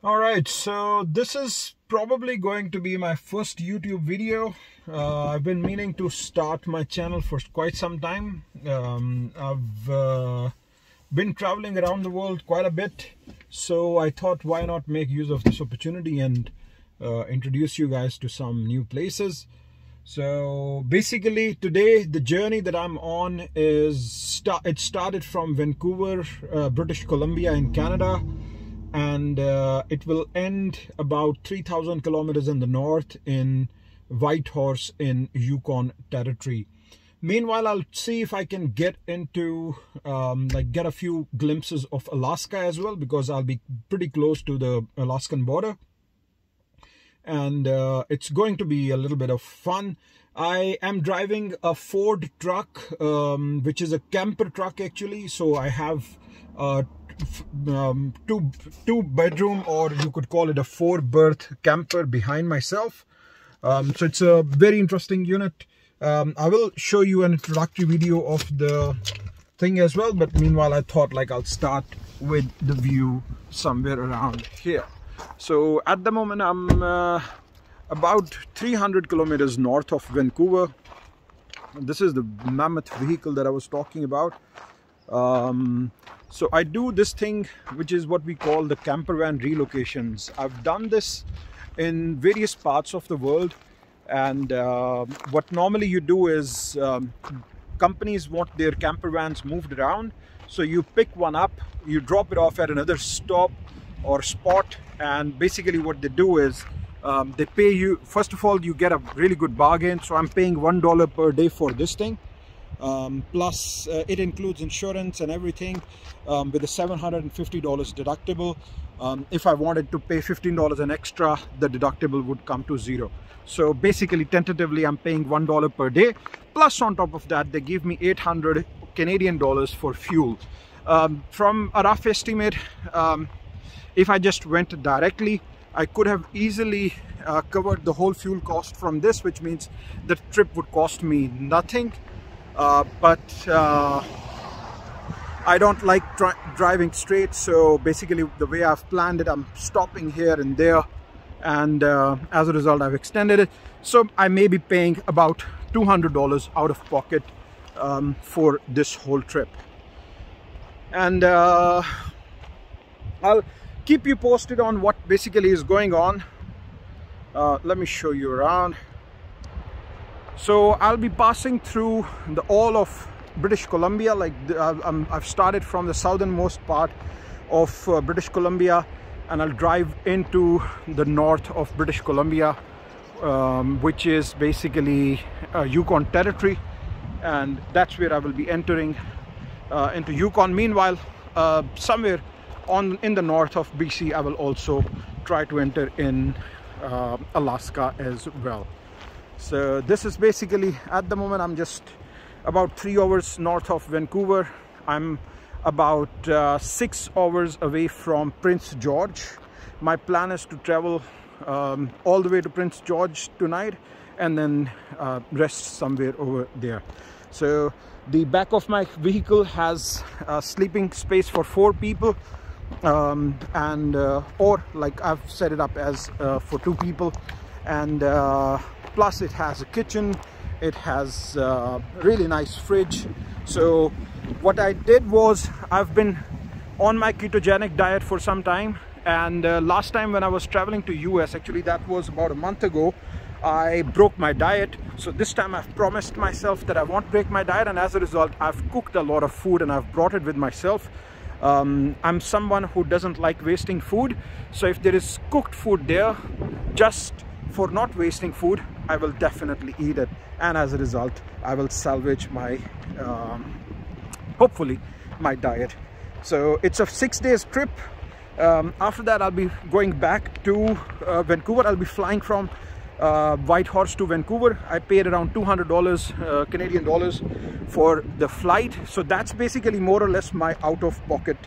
Alright, so this is probably going to be my first YouTube video. I've been meaning to start my channel for quite some time. I've been traveling around the world quite a bit, so I thought why not make use of this opportunity and introduce you guys to some new places. So basically today the journey that I'm on is it started from Vancouver, British Columbia in Canada, and it will end about 3,000 kilometers in the north in Whitehorse in Yukon Territory. Meanwhile, I'll see if I can get into get a few glimpses of Alaska as well, because I'll be pretty close to the Alaskan border, and it's going to be a little bit of fun. I am driving a Ford truck, which is a camper truck actually. So I have two bedroom, or you could call it a 4-berth camper behind myself. So it's a very interesting unit. I will show you an introductory video of the thing as well, but meanwhile I thought I'll start with the view somewhere around here. So at the moment I'm about 300 kilometers north of Vancouver. This is the mammoth vehicle that I was talking about. So I do this thing which is what we call the camper van relocations. I've done this in various parts of the world, and what normally you do is companies want their camper vans moved around. So you pick one up, you drop it off at another stop or spot, and basically what they do is they pay you. First of all, you get a really good bargain. So I'm paying $1 per day for this thing. Plus it includes insurance and everything, with a $750 deductible. If I wanted to pay $15 an extra, the deductible would come to zero. So basically tentatively I'm paying $1 per day, plus on top of that they give me 800 Canadian dollars for fuel. From a rough estimate, if I just went directly, I could have easily covered the whole fuel cost from this, which means the trip would cost me nothing. But I don't like driving straight, so basically the way I've planned it, I'm stopping here and there, and as a result I've extended it. So I may be paying about $200 out of pocket for this whole trip, and I'll keep you posted on what basically is going on. Let me show you around. So I'll be passing through all of British Columbia. I've started from the southernmost part of British Columbia, and I'll drive into the north of British Columbia, which is basically Yukon Territory, and that's where I will be entering into Yukon. Meanwhile, somewhere in the north of BC, I will also try to enter in Alaska as well. So this is basically, at the moment I'm just about 3 hours north of Vancouver. I'm about 6 hours away from Prince George. My plan is to travel all the way to Prince George tonight, and then rest somewhere over there. So the back of my vehicle has a sleeping space for 4 people, or I've set it up as for 2 people, and plus it has a kitchen, it has a really nice fridge. So what I did was, I've been on my ketogenic diet for some time, and last time when I was traveling to US, actually that was about a month ago, I broke my diet. So this time I've promised myself that I won't break my diet, and as a result I've cooked a lot of food and I've brought it with myself. I'm someone who doesn't like wasting food, so if there is cooked food there, just for not wasting food, I will definitely eat it, and as a result I will salvage my hopefully my diet. So it's a 6 days trip. After that I'll be going back to Vancouver. I'll be flying from Whitehorse to Vancouver. I paid around $200 Canadian dollars for the flight, so that's basically more or less my out-of-pocket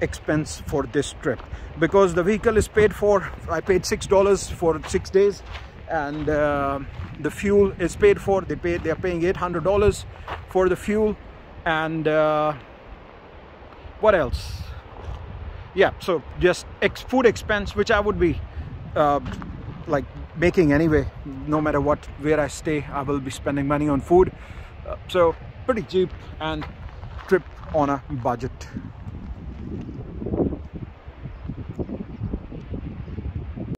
expense for this trip, because the vehicle is paid for. I paid $6 for 6 days, and the fuel is paid for. They are paying $800 for the fuel, and what else? yeah, so just food expense, which I would be like making anyway. No matter where I stay, I will be spending money on food. So pretty cheap and trip on a budget.